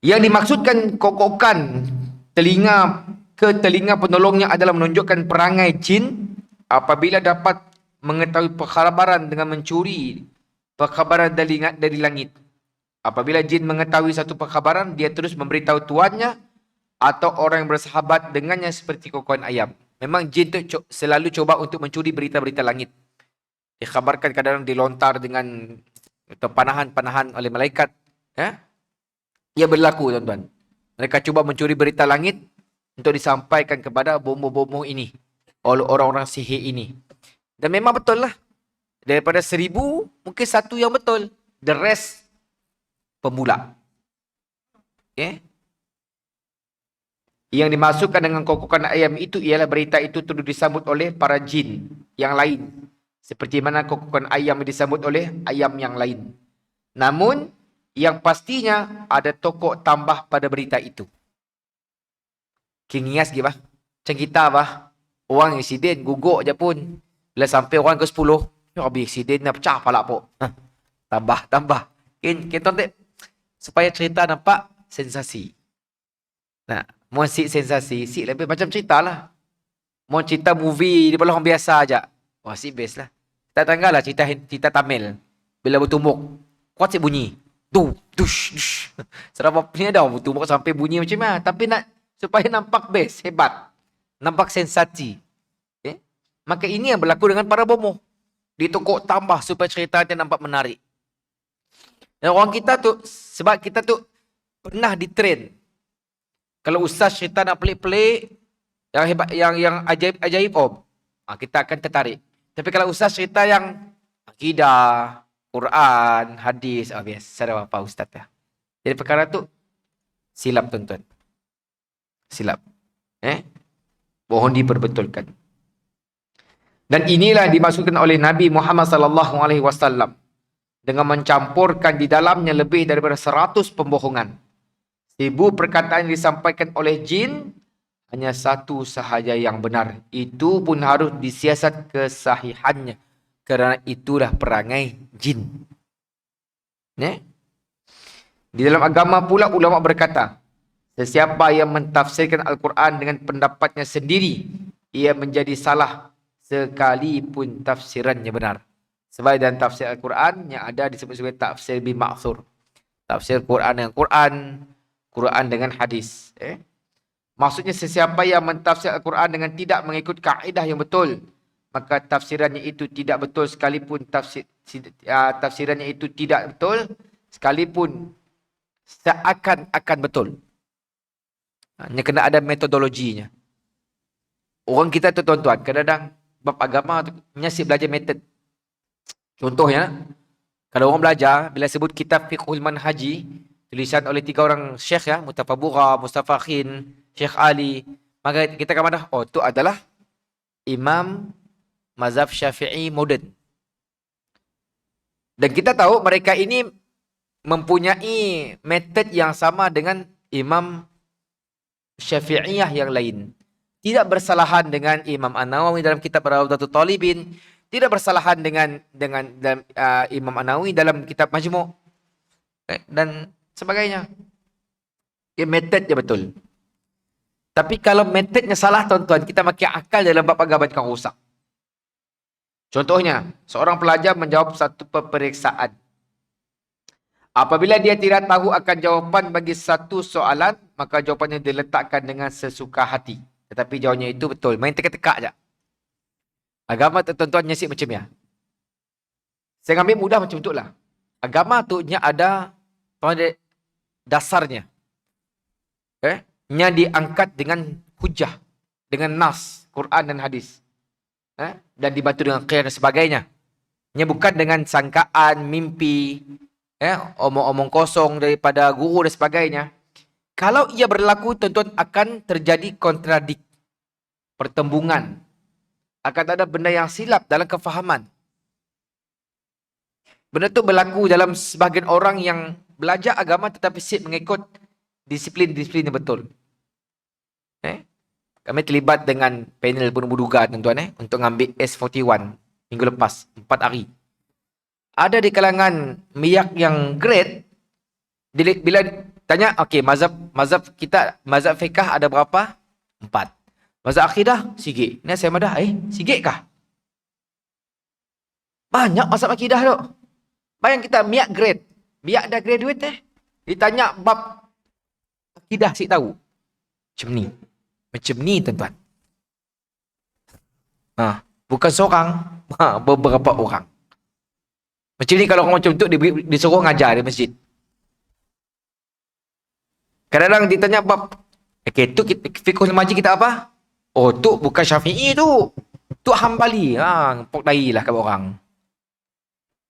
Yang dimaksudkan kokokan telinga ke telinga penolongnya adalah menunjukkan perangai jin apabila dapat mengetahui perkhabaran dengan mencuri perkhabaran dari langit. Apabila jin mengetahui satu perkhabaran, dia terus memberitahu tuannya atau orang yang bersahabat dengannya seperti kokokan ayam. Memang jin tu selalu cuba untuk mencuri berita-berita langit. Dikhabarkan kadang-kadang dilontar dengan atau panahan-panahan oleh malaikat. Ya? Ia berlaku, tuan-tuan. Mereka cuba mencuri berita langit untuk disampaikan kepada bomo-bomo ini. Oleh orang-orang sihir ini. Dan memang betul lah. Daripada 1,000, mungkin satu yang betul. The rest, pemula. Okay? Yang dimasukkan dengan kokokan ayam itu ialah berita itu turut disambut oleh para jin yang lain. Seperti mana kokokan ayam disambut oleh ayam yang lain. Namun, yang pastinya ada tokok tambah pada berita itu. Kingias gitu bah. Macam kita bah. Orang insiden, guguk je pun. Bila sampai orang ke 10, habis insiden dah pecah pala po. Tambah. Kita tak supaya cerita nampak sensasi. Nah, mau sensasi, lebih macam cerita lah. Mau cerita movie, dia orang biasa aja. Wah, best lah. Tak tanggal lah cerita Tamil. Bila bertumbuk, kuat si bunyi. Dush. Serapa ni ada bertumbuk sampai bunyi macam mana. Tapi nak supaya nampak best, hebat. Nampak sensasi. Okay? Maka ini yang berlaku dengan para bomoh. Ditokok tambah supaya ceritanya nampak menarik. Dan orang kita tu, sebab kita tu pernah ditrain. Kalau ustaz cerita nak pelik-pelik, yang hebat, yang ajaib-ajaib, kita akan tertarik. Tapi kalau ustaz cerita yang akidah, Quran, hadis, biasa dah apa ustaz ya. Jadi perkara tu silap, tuan-tuan. Silap. Mohon diperbetulkan. Dan inilah dimaksudkan oleh Nabi Muhammad sallallahu alaihi wasallam dengan mencampurkan di dalamnya lebih daripada 100 pembohongan. 1000 perkataan yang disampaikan oleh jin, hanya satu sahaja yang benar. Itu pun harus disiasat kesahihannya. Kerana itulah perangai jin. Di dalam agama pula ulama berkata, sesiapa yang mentafsirkan Al-Quran dengan pendapatnya sendiri, ia menjadi salah sekalipun tafsirannya benar. Sebab dalam tafsir Al-Quran yang ada disebut sebagai tafsir bima'thur. Tafsir Quran dengan Quran, Quran dengan hadis. Maksudnya sesiapa yang mentafsir Al-Quran dengan tidak mengikut kaedah yang betul, maka tafsirannya itu tidak betul sekalipun tafsirannya itu tidak betul sekalipun seakan-akan betul. Hanya kena ada metodologinya. Orang kita tu, tuan-tuan, kadang-kadang bab agama tu menyaksik belajar metod. Contohnya, kalau orang belajar, bila sebut kitab Fiqhul Manhaji, tulisan oleh 3 orang syekh ya, Mutafabura, Mustafakhin, Syekh Ali, maka kita akan mana? Itu adalah Imam Mazhab Syafi'i moden. Dan kita tahu mereka ini mempunyai metod yang sama dengan Imam Syafi'iyah yang lain. Tidak bersalahan dengan Imam An-Nawawi dalam kitab Rawdatul Talibin, tidak bersalahan dengan Imam An-Nawawi dalam kitab Majmu' dan sebagainya. Metodnya betul. Tapi kalau metodnya salah, tuan-tuan, kita pakai akal dalam bab agama akan rosak. Contohnya, seorang pelajar menjawab satu peperiksaan. Apabila dia tidak tahu akan jawapan bagi satu soalan, maka jawapannya diletakkan dengan sesuka hati. Tetapi jawapannya itu betul. Main teka-teka je. Agama tuan-tuan nyasik macam ya. Saya ambil mudah macam itulah. Agama tu ada dasarnya. Nya diangkat dengan hujah, dengan nas, Quran dan hadis. Dan dibantu dengan qiyas dan sebagainya. Nya bukan dengan sangkaan, mimpi, omong-omong kosong daripada guru dan sebagainya. Kalau ia berlaku, tuan-tuan, akan terjadi kontradik, pertembungan. Akan ada benda yang silap dalam kefahaman. Benda itu berlaku dalam sebahagian orang yang belajar agama tetapi mengikut disiplin-disiplin yang betul. Kami terlibat dengan panel penuh duga, tuan-tuan, untuk ambil S41 minggu lepas, 4 hari. Ada di kalangan miyak yang grade, bila tanya, okey, mazhab kita, mazhab fiqh ada berapa? 4. Mazhab akidah, sikit. Ini saya madah, sikit kah? Banyak mazhab akidah tu. Bayang kita miyak grade. Miyak dah graduate ditanya bab akidah, sik tahu. Macam ni, tuan-tuan. Bukan seorang. beberapa orang. Macam ni kalau orang macam tu disuruh ngajar di masjid. Kadang-kadang ditanya bab, okay, tu fiqhul majid kita apa? Oh, tu bukan Syafi'i tu. Tu Hambali. Pok dai lah kat orang.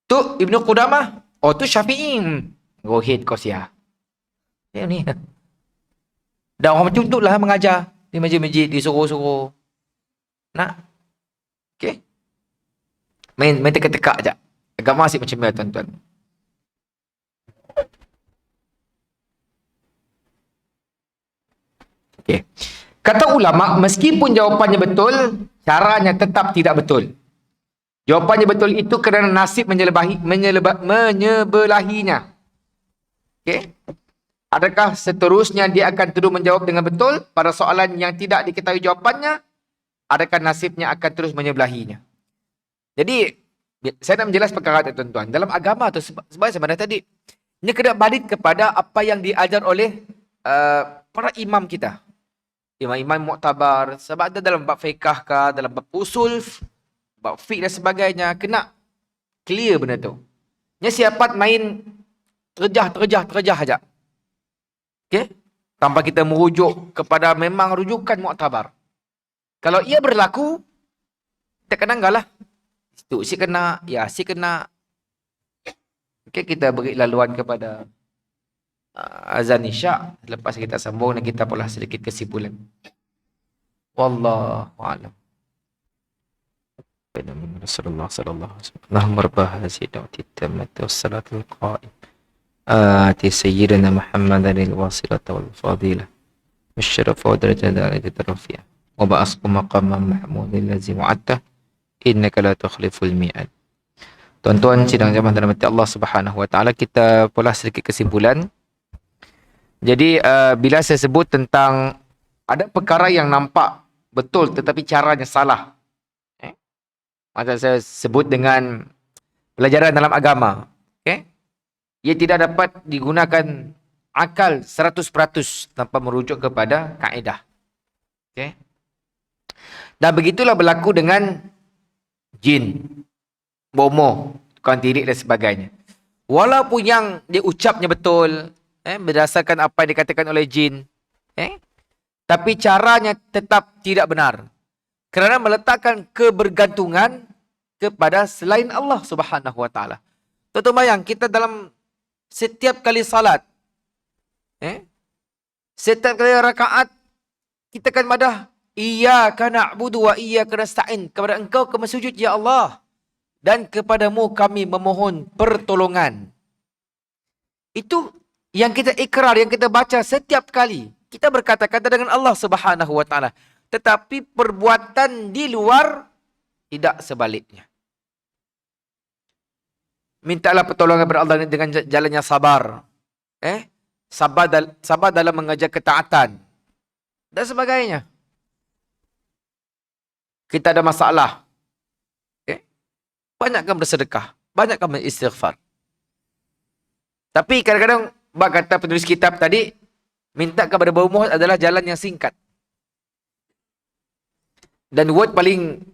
Tu Ibnu Qudamah. Oh, tu Syafi'i. Go ahead kau sia. Yang ni. Dan orang macam tu lah mengajar di masjid-masjid, disuruh-suruh. Nak? Okay? Main teka-teka je. Agama asyik macam ni, tuan-tuan. Okay. Kata ulama, meskipun jawapannya betul, caranya tetap tidak betul. Jawapannya betul itu kerana nasib menyebelahinya. Okay. Adakah seterusnya dia akan terus menjawab dengan betul pada soalan yang tidak diketahui jawapannya? Adakah nasibnya akan terus menyebelahinya? Jadi, saya nak menjelaskan perkara itu, tuan-tuan. Dalam agama tu, sebab sebenarnya tadi, ini kena balik kepada apa yang diajar oleh para imam kita. Imam-imam muktabar. Sebab ada dalam bab fiqh kah, dalam bab usul, bab fiqh dan sebagainya, kena clear benda tu. Nya siapat main terjah aja. Okey? Tanpa kita merujuk kepada memang rujukan muktabar. Kalau ia berlaku, kita kena enggaklah. Itu si kena, ya si kena. Okey, kita beri laluan kepada azan isyak. Lepas kita sambung dan kita pula sedikit kesimpulan. Wallahu a'lam. Rasulullah sallallahu alaihi wasallam. Allahumma rabb hadhihi da'wati tammati was-salatu al-qa'im. Ati sayyidina Muhammadan al-wasilata wal-fadilah. Wasyarafa wa darajata al-rafi'ah. Wa ba'asqu maqaman mahmudin lazi wa'atta. Innaka la tukhliful mi'ad. Tuan-tuan sidang jamaah dalam hati Allah Subhanahu wa taala, kita pula sedikit kesimpulan. Jadi bila saya sebut tentang ada perkara yang nampak betul tetapi caranya salah. Maka saya sebut dengan pelajaran dalam agama. Okay? Ia tidak dapat digunakan akal 100% tanpa merujuk kepada kaedah. Okay? Dan begitulah berlaku dengan jin, bomoh, tukang tirik dan sebagainya. Walaupun yang dia ucapnya betul, berdasarkan apa yang dikatakan oleh jin, tapi caranya tetap tidak benar. Kerana meletakkan kebergantungan kepada selain Allah Subhanahu wa taala. Tuan-tuan bayang, kita dalam setiap kali salat, setiap kali rakaat, kita akan madah, iyyaka na'budu wa iyyaka nasta'in. Kepada engkau kami sujud ya Allah, dan kepadamu kami memohon pertolongan. Itu yang kita ikrar, yang kita baca setiap kali. Kita berkata-kata dengan Allah Subhanahu wa taala. Tetapi perbuatan di luar tidak sebaliknya. Mintalah pertolongan kepada Allah dengan jalannya sabar. Sabar dalam mengajar ketaatan. Dan sebagainya. Kita ada masalah. Banyakkan bersedekah. Banyakkan beristighfar. Tapi kadang-kadang, kata penulis kitab tadi, minta kepada bomoh adalah jalan yang singkat. Dan word paling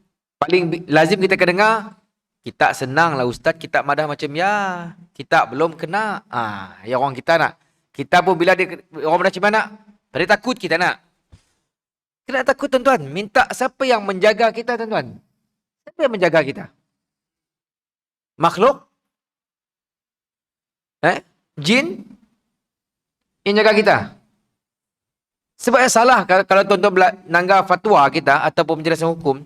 lazim kita akan dengar, kita senang lah ustaz, kita madah macam ya, kita belum kena. Ya orang kita nak. Kita pun bila dia, orang macam mana, pada takut kita nak. Kena takut tuan-tuan. Minta siapa yang menjaga kita tuan-tuan? Siapa yang menjaga kita? Makhluk? Jin? Yang jaga kita? Sebabnya salah kalau tuan-tuan nanggar fatwa kita ataupun penjelasan hukum,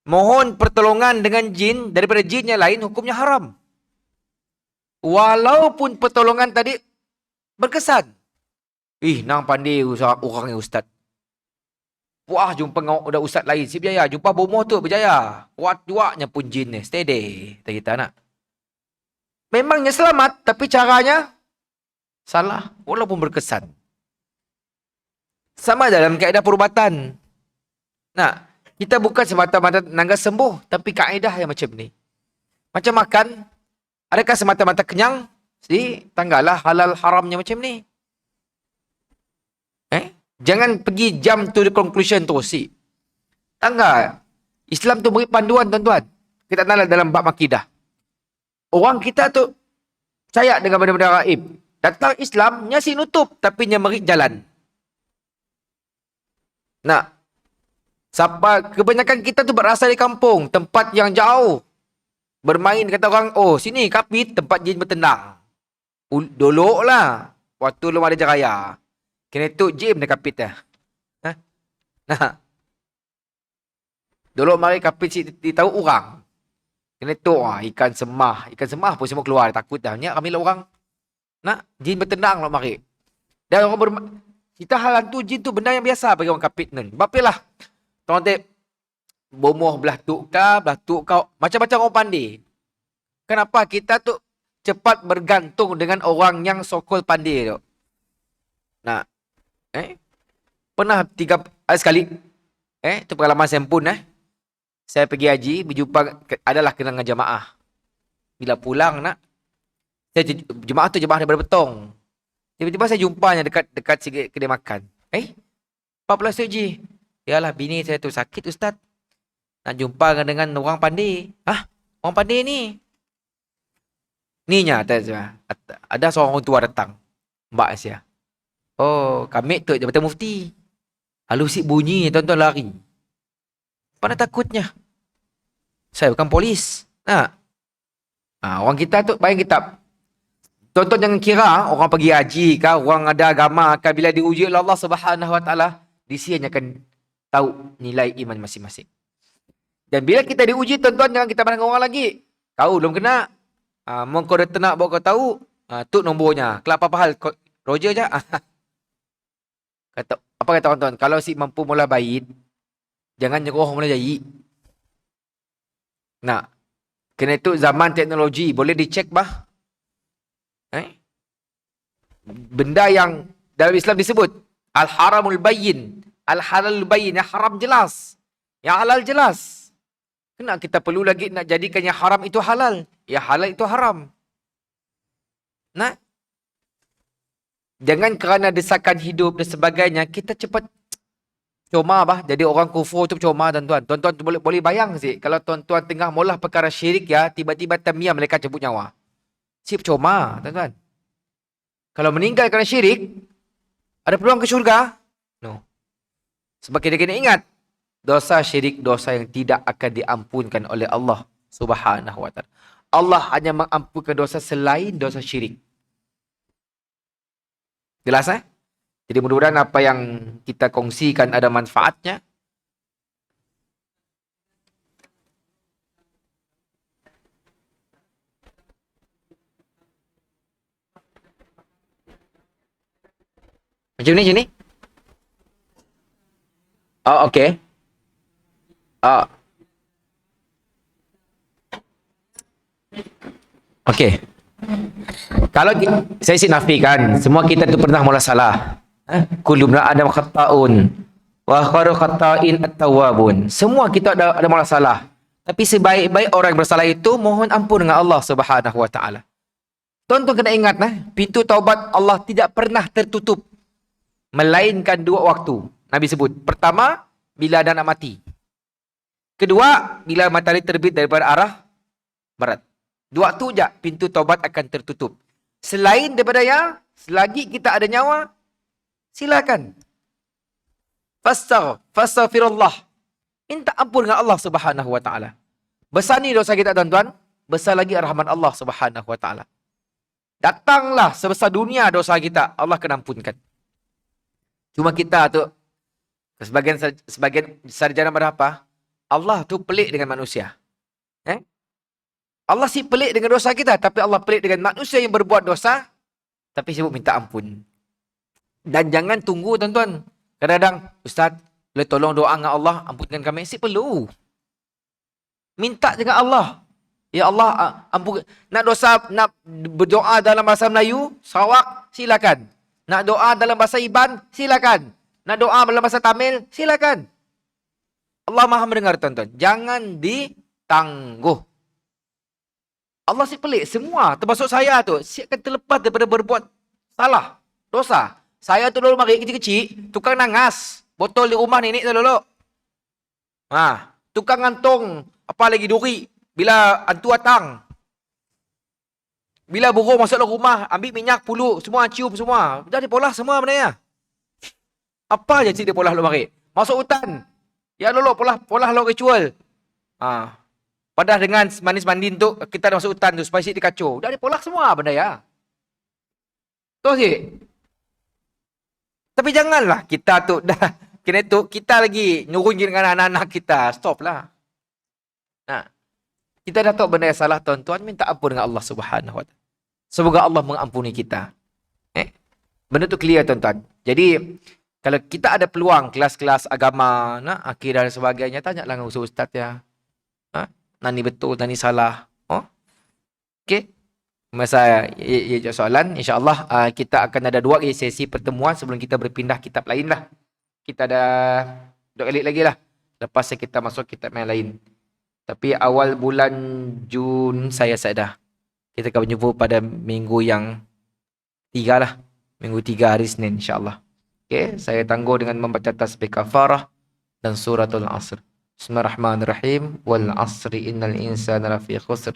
mohon pertolongan dengan jin daripada jin yang lain, hukumnya haram. Walaupun pertolongan tadi berkesan. Nang pandai orang ni ustaz. Wah, jumpa dengan udah ustaz lain, si berjaya. Jumpa bomoh tu berjaya. Kuat-kuatnya pun jin ni, steady. Kita nak. Memangnya selamat, tapi caranya salah. Walaupun berkesan. Sama dalam kaedah perubatan. Nah, kita bukan semata-mata nangga sembuh, tapi kaedah yang macam ni. Macam makan, adakah semata-mata kenyang? Tanggalah halal haramnya macam ni. Jangan pergi jump to the conclusion terus. Tangga. Islam tu beri panduan tuan-tuan. Kita kenal dalam bab akidah. Orang kita tu percaya dengan benda-benda gaib. Datang Islam, nya si nutup tapi nya merik jalan. Nah, siapa kebanyakan kita tu berasal di kampung, tempat yang jauh. Bermain kata orang, oh sini kapit tempat jin bertendang. Dolok lah. Waktu belum ada jaraya. Kena tu jin dia kapit dah. Ha? Nah. Dolok mari kapit si tahu orang. Kena tu ikan semah. Ikan semah pun semua keluar. Takut dah. Ni kami lah orang. Nak jin bertendang lah mari. Dan orang kita hal tu jin tu benda yang biasa bagi orang kapit ni. Bapilah. Tuan tip. Bomoh belah tu kau. Macam-macam orang pandai. Kenapa kita tu cepat bergantung dengan orang yang so-called pandai tu. Nah. Pernah sekali. Tu pengalaman saya pun saya pergi haji, berjumpa adalah kenangan jamaah. Bila pulang jemaah daripada Betong. Tiba-tiba saya jumpanya dekat sikit kedai makan. 14 Haji. Yalah bini saya tu sakit ustaz. Nak jumpa dengan orang pandai. Orang pandai ni. Ninya ada seorang orang tua datang. Mbak saya. Oh, kami tu Jabatan Mufti. Lalu si bunyi tuan-tuan lari. Mana takutnya? Saya bukan polis. Orang kita tu bayang kita. Tuan-tuan jangan kira orang pergi haji ke, orang ada agama ke, bila diuji oleh Allah Subhanahu Wa Taala, di sini akan tahu nilai iman masing-masing. Dan bila kita diuji, tuan-tuan jangan kita pandang orang lagi. Kau belum kena. Mau kau dah tenak bawa kau tahu. Tu nombornya. Kelapa apa hal? Roger je. Apa kata tuan-tuan? Kalau si mampu mula baik, jangan nyuruh mula jadi. Nah, kena itu zaman teknologi. Boleh dicek bah. Benda yang dalam Islam disebut al-haramul bayyin, al-halalul bayyin, yang haram jelas, yang halal jelas. Kenapa kita perlu lagi nak jadikan yang haram itu halal, yang halal itu haram? Nah, jangan kerana desakan hidup dan sebagainya kita cepat coma bah, jadi orang kufur tu coma tuan-tuan. Tuan-tuan boleh bayang sih kalau tuan-tuan tengah mula perkara syirik ya, tiba-tiba tamiam mereka cabut nyawa. Sip coma tuan-tuan. Kalau meninggal kerana syirik, ada peluang ke syurga? No. Sebab kita kena ingat, dosa syirik dosa yang tidak akan diampunkan oleh Allah Subhanahu Wa Taala. Allah hanya mengampunkan dosa selain dosa syirik. Jelas Jadi mudah-mudahan apa yang kita kongsikan ada manfaatnya. Macam ni? Oh, okey. Okey. Kalau saya nafikan, semua kita tu pernah mula salah. Kullu ibn Adam khata'un wa khairu khata'in at-tawwabun. Semua kita ada mula salah. Tapi sebaik-baik orang yang bersalah itu mohon ampun dengan Allah Subhanahu Wa Taala. Tuan-tuan kena ingat pintu taubat Allah tidak pernah tertutup. Melainkan dua waktu. Nabi sebut. Pertama, bila anda nak mati. Kedua, bila matahari terbit daripada arah barat. Dua waktu je pintu taubat akan tertutup. Selain daripada yang, selagi kita ada nyawa, silakan. Fastaghfirullah. Minta ampun dengan Allah Subhanahu Wa Taala. Besar ni dosa kita tuan-tuan, besar lagi rahmat Allah Subhanahu Wa Taala. Datanglah sebesar dunia dosa kita, Allah akan ampunkan. Cuma kita tu sebagian sarjana berapa? Allah tu pelik dengan manusia. Allah si pelik dengan dosa kita, tapi Allah pelik dengan manusia yang berbuat dosa tapi sibuk minta ampun. Dan jangan tunggu tuan-tuan. Kadang-kadang, ustaz, boleh tolong doa dengan Allah, ampunkan kami. Si perlu. Minta dengan Allah. Ya Allah, ampun. Nak berdoa dalam bahasa Melayu, Sarawak, silakan. Nak doa dalam bahasa Iban, silakan. Nak doa dalam bahasa Tamil, silakan. Allah Maha mendengar tuan-tuan. Jangan ditangguh. Allah si pelik. Semua, termasuk saya tu, si akan terlepas daripada berbuat salah, dosa. Saya tu dulu mari kecil-kecil, tukang nangas. Botol di rumah nenek tu dulu. Tukang gantung, apa lagi duri. Bila hantu datang, bila burung masuk dalam rumah, ambil minyak, puluk, semua cium semua. Dah dipolah semua benda ya. Apa je dia polah lomari? Masuk hutan. Ya lolo polah lo ritual. Padah dengan manis mandi tu kita masuk hutan tu supaya si dikacau. Dah dipolah semua benda ya. Tahu sih. Tapi janganlah kita tu dah kena tu kita lagi nurunkan dengan anak-anak kita. Stop lah. Nah, kita dah tahu benda yang salah tuan-tuan, minta ampun dengan Allah Subhanahu Wa Taala. Semoga Allah mengampuni kita. Benda tu clear tuan-tuan. Jadi kalau kita ada peluang kelas-kelas agama, akidah dan sebagainya, tanyalah dengan ustaz ya. Nani betul, nani salah. Okey. Masa ia soalan, insya-Allah kita akan ada 2 sesi pertemuan sebelum kita berpindah kitab lain lah. Kita ada 2 kali lagi lah. Lepas kita masuk kitab yang lain. Tapi awal bulan Jun saya dah. Kita akan berjumpa pada minggu yang 3 lah. Minggu 3 hari Senin insya-Allah. Okey, saya tangguh dengan membaca tasbih kafarah dan suratul Asr. Bismillahirrahmanirrahim. Wal 'asri innal insana lafi khusr.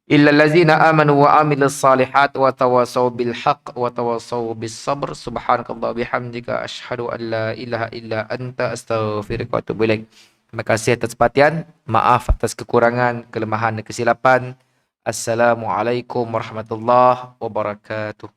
Illa allazina amanu wa amilus salihat wa tawasaw bil haqq wa tawasaw bis sabr. Subhanakallah bihamdika asyhadu an la ilaha illa anta astaghfiruka wa atubu ilaik. Terima kasih atas perhatian. Maaf atas kekurangan, kelemahan dan kesilapan. Assalamualaikum warahmatullahi wabarakatuh.